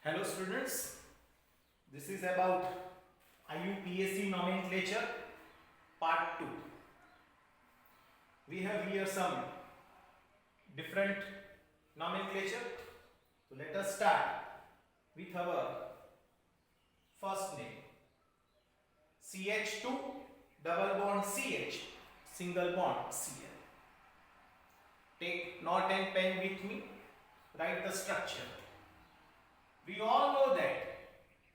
Hello students, this is about IUPAC nomenclature part 2. We have here some different nomenclature. So let us start with our first name. CH2 double bond CH single bond Cl. Take note and pen with me, write the structure. We all know that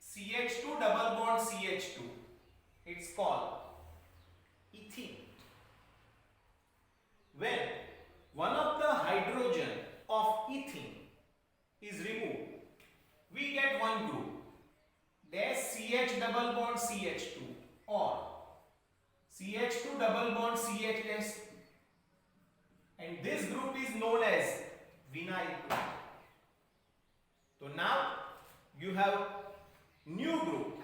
CH2 double bond CH2, it's called ethene. When one of the hydrogen of ethene is removed, we get one group, that's CH double bond CH2 or CH2 double bond CH2, and this group is known as vinyl group. So now you have new group,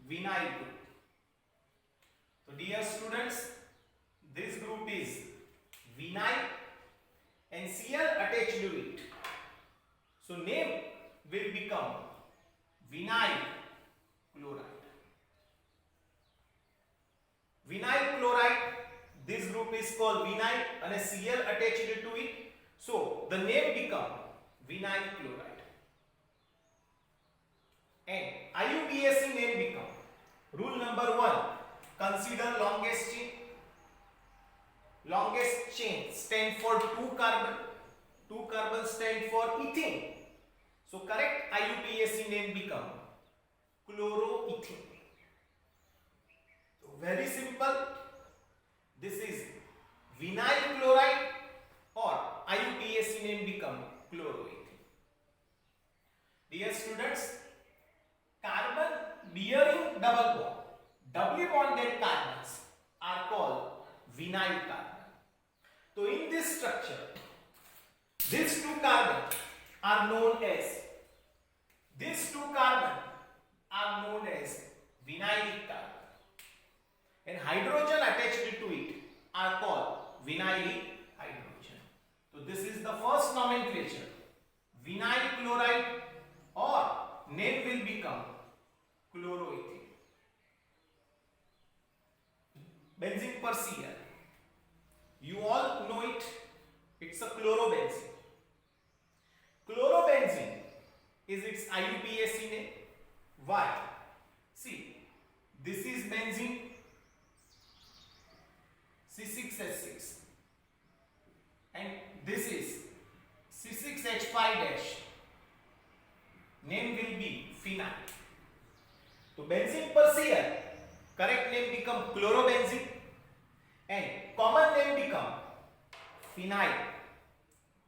vinyl group. So dear students, this group is vinyl and Cl attached to it. So name will become vinyl chloride. Vinyl chloride, this group is called vinyl and a Cl attached to it. So the name become vinyl chloride. And IUPAC name become rule number 1, consider longest chain. Longest chain stand for 2 carbon. 2 carbon stand for ethene. So correct IUPAC name become chloroethene. So very simple. This is vinyl chloride or IUPAC name become chloroethene. Dear students, carbon bearing double bond, doubly bonded carbons are called vinyl carbon. So in this structure, these 2 carbons are known as vinylic carbon, and hydrogen attached to it are called vinylic hydrogen. So this is the first nomenclature, vinyl chloride or name will become chloroethene. Benzene per Cl. You all know it. It's a chlorobenzene. Chlorobenzene is its IUPAC name. Why? See, this is benzene C6H6 and this is C6H5-. Name will be phenyl. So benzene per Cl, correct name become chlorobenzene and common name become phenyl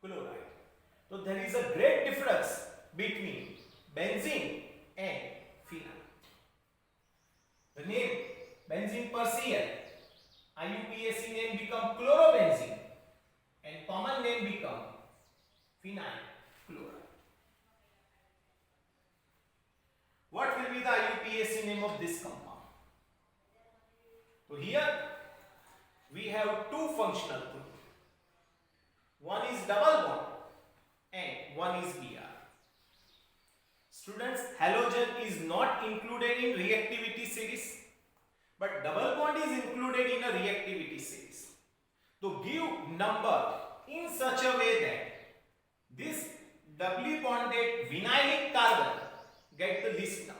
chloride. So there is a great difference between benzene and phenyl. The name benzene per Cl, IUPAC name become chlorobenzene and common name become phenyl chloride. What will be the IUPAC name of this compound? So here we have 2 functional groups. One is double bond and one is Br. Students, halogen is not included in reactivity series, but double bond is included in a reactivity series. So give number in such a way that this doubly bonded vinylic carbon get the least number.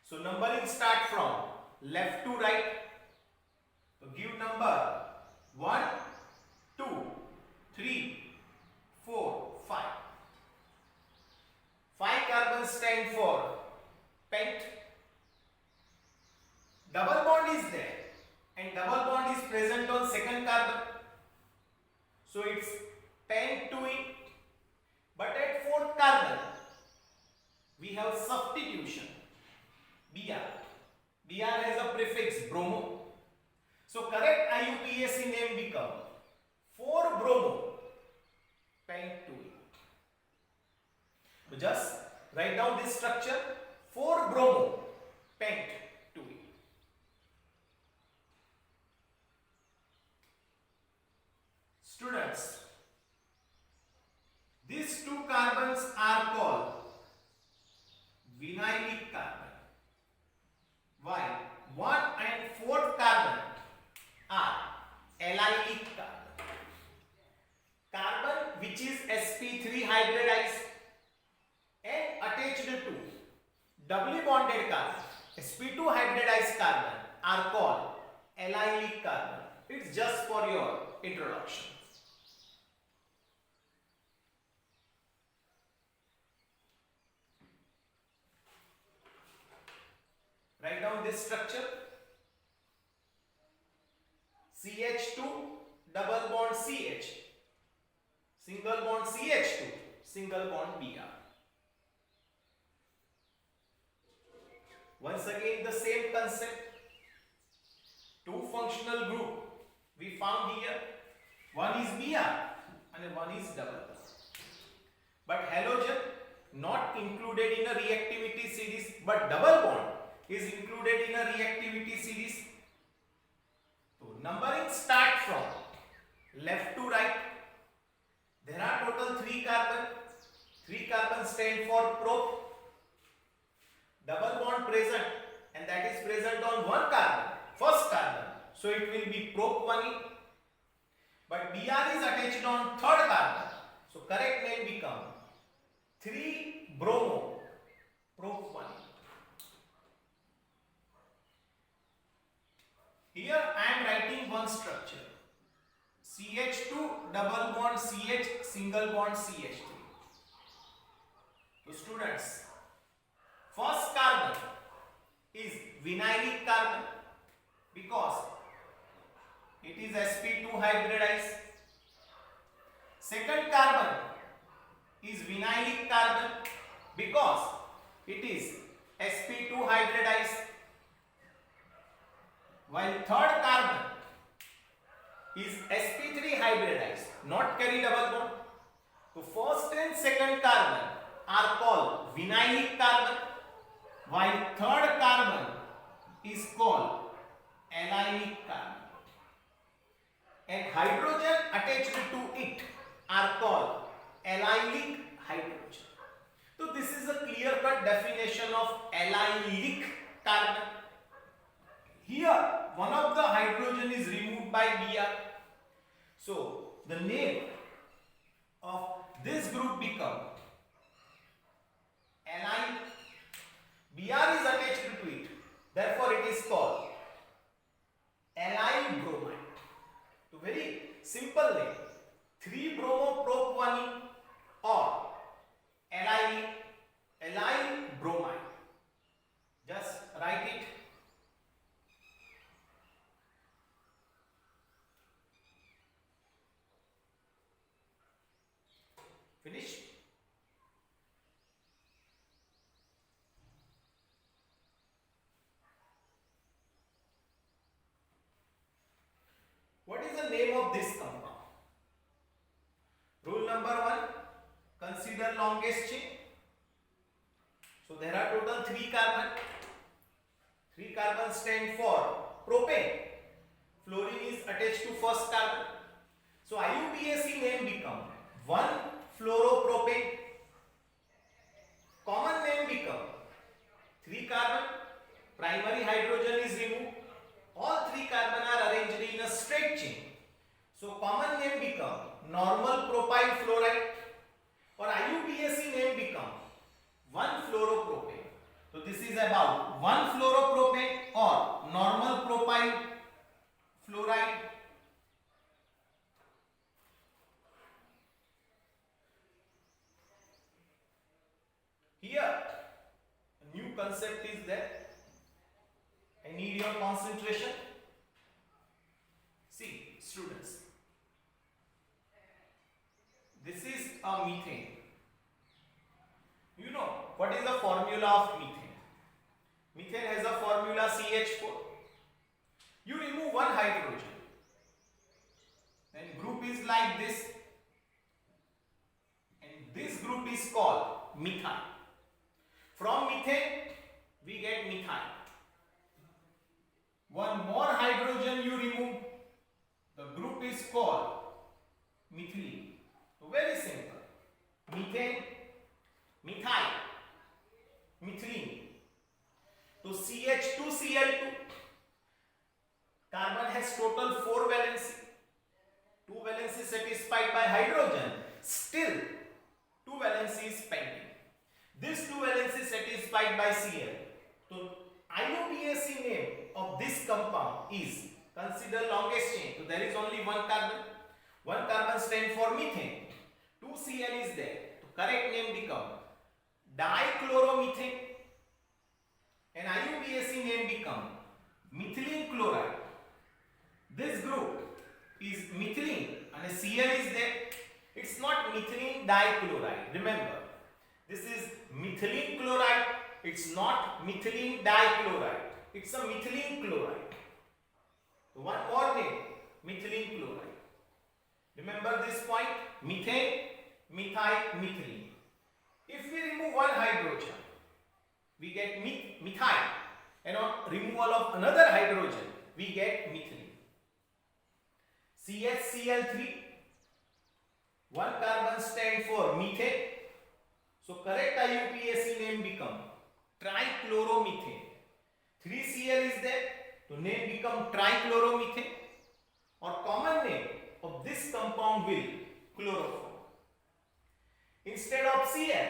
So numbering start from left to right. So give number 1, 2, 3, 4, 5. 5 carbons stand for pent. Double bond is there and double bond is present on second carbon. So it's pent-2-ene. But at 4th carbon, we have substitution Br. Br has a prefix bromo. So correct IUPAC name become 4-bromo pent-2-ene. So just write down this structure, 4-bromo pent-2-ene. Students, these 2 carbons are called which is sp3 hybridized and attached to doubly bonded carbon, sp2 hybridized carbon, are called allylic carbon. It's just for your introduction. Write down this structure. CH2 double bond CH, single bond CH2, single bond Br. Once again the same concept. Two functional group we found here. One is Br and one is double bond. But halogen not included in a reactivity series, but double bond is included in a reactivity series. So numbering start from left to right. There are total 3 carbon. 3 carbons stand for prop. Double bond present, and that is present on one carbon, first carbon. So it will be prop 1e. But Br is attached on third carbon. So correct name become 3 bromo prop 1e. Here I am writing one structure. CH2 double bond CH, single bond CH3. So students, first carbon is vinylic carbon because it is sp2 hybridized. Second carbon is vinylic carbon because it is sp2 hybridized. While third carbon is sp3 hybridized, not carry double bond. So first and second carbon are called vinylic carbon, while third carbon is called allylic carbon. And hydrogen attached to it are called allylic hydrogen. So this is a clear-cut definition of allylic carbon. Here one of the hydrogen is removed by Br. So the name of this group become allyl. Br is attached to it, therefore it is called allyl bromide. So very simple name, 3 bromo prop 1e or allyl bromide. Just write it. Finish. What is the name of this compound? Rule number 1, consider longest chain. So there are total 3 carbon. 3 carbons stand for propane. Fluorine is attached to first carbon. So IUPAC name become 1 fluoropropane. Common name become 3 carbon. Primary hydrogen is removed. All 3 carbon are arranged in a straight chain. So common name become normal propyl fluoride, or IUPAC name become 1 fluoropropane. So this is about 1 fluoropropane or normal propyl fluoride. Here a new concept is there. I need your concentration. See, students, this is a methane. You know what is the formula of methane? Methane has a formula CH4. You remove one hydrogen, then group is like this, and this group is called methyl. From methane we get methyl. One more hydrogen you remove, the group is called methylene. So very simple. Methane, methyl, methylene. So CH2Cl2. Carbon has total 4 valency. 2 valency satisfied by hydrogen still two valencies pending. This two valencies satisfied by Cl. So IUPAC name of this compound is, consider longest chain. So there is only one carbon. One carbon stands for methane. 2 Cl is there. So correct name become dichloromethane. And IUPAC name become methylene chloride. This group is methylene and Cl is there. It's not methylene dichloride. Remember, this is methylene chloride. It's not methylene dichloride. It's a methylene chloride. So one more name, methylene chloride. Remember this point, methane, methyl, methylene. If we remove one hydrogen, we get methyl, and on removal of another hydrogen, we get methylene. CHCl3, one carbon stands for methane. So correct IUPAC name become trichloromethane. 3 Cl is there, so name become trichloromethane, or common name of this compound will chloroform. Instead of Cl,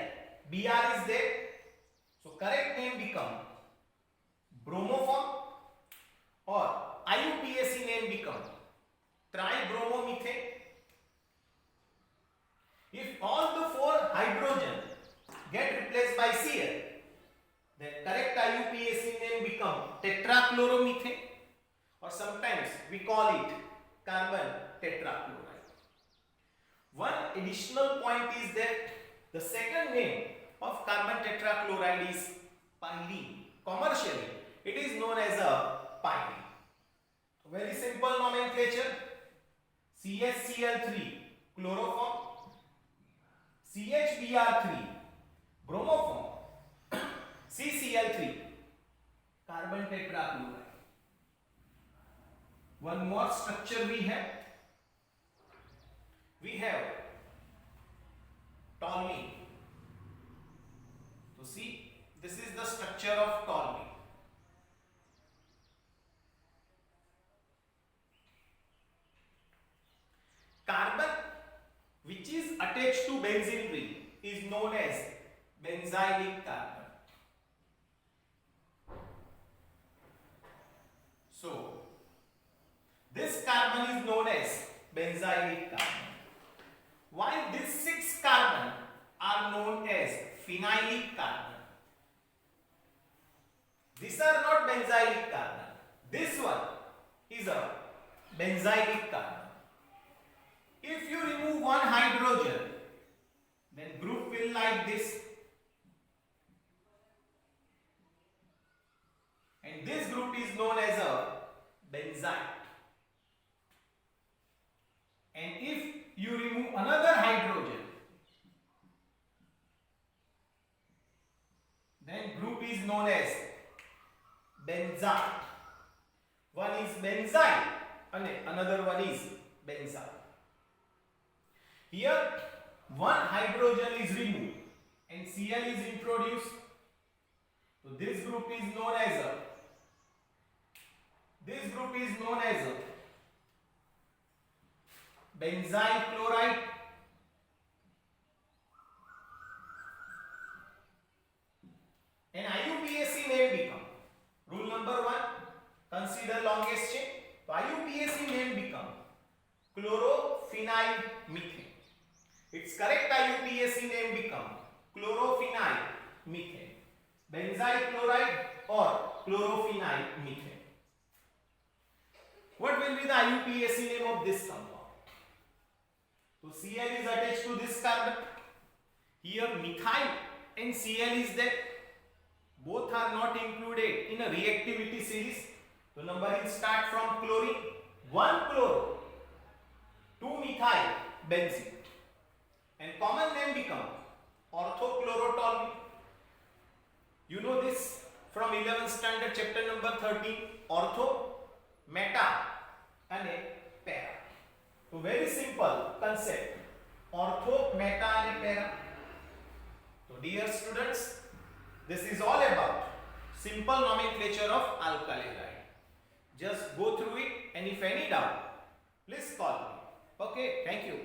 Br is there, so correct name become bromoform, or IUPAC name become tribromomethane. If all the 4 hydrogen get replaced by Cl, then correct IUPAC name become tetrachloromethane, or sometimes we call it carbon tetrachloride. One additional point is that the second name of carbon tetrachloride is pyrene. Commercially, it is known as a pyrene. Very simple nomenclature. CHCl3 chloroform, CHBr3 bromoform, CCl3 carbon tetrachloride. One more structure we have. We have toluene. So see, this is the structure of toluene. Carbon which is attached to benzene ring is known as benzylic carbon. So this carbon is known as benzylic carbon, while these 6 carbon are known as phenylic carbon. These are not benzylic carbon. This one is a benzylic carbon. If you remove one hydrogen, then group will like this, and this group is known as a benzite. And if you remove another hydrogen, then group is known as benzite. One is benzite and another one is benzite. Here one hydrogen is removed and Cl is introduced. So this group is known as a benzyl chloride, and IUPAC name become, rule number 1, consider longest chain. So IUPAC name become chlorophenyl methane. Its correct IUPAC name become chlorophenyl methane, benzyl chloride or chlorophenyl methane. What will be the IUPAC name of this compound? So Cl is attached to this carbon. Here methyl and Cl is there. Both are not included in a reactivity series. So numbering start from chlorine. 1 chloro, 2 methyl benzene. And common name become orthochlorotoluene. You know this from 11th standard chapter number 13. Ortho, meta and para. So very simple concept. Ortho, meta and para. So dear students, this is all about simple nomenclature of alkali halide. Just go through it, and if any doubt, please call me. Okay, thank you.